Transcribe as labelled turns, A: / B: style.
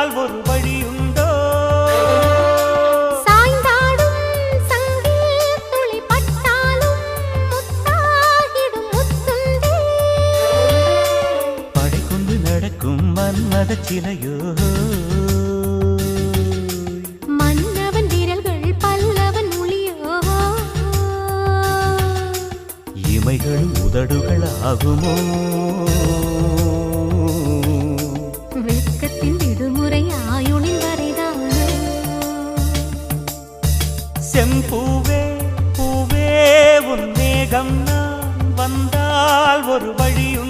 A: வந்தால் ஒரு வழியுண்டோ
B: சாய்ந்தாடும் சங்கில் துளி பட்டாலும் முத்தாகிடும் முத்துண்டே
A: படை கொண்டு நடக்கும் மன்மத சிலையோ
B: மன்னவன் விரல்கள் பல்லவன் மொழியோ
A: இமைகள் உதடுகள் ஆகுமோ
B: வெட்கத்தின் விடுமுறை ஆயுளின் வரைதானோ
A: செம்பூவே பூவே உன் மேகம் நான் வந்தால் ஒரு வழியுண்டோ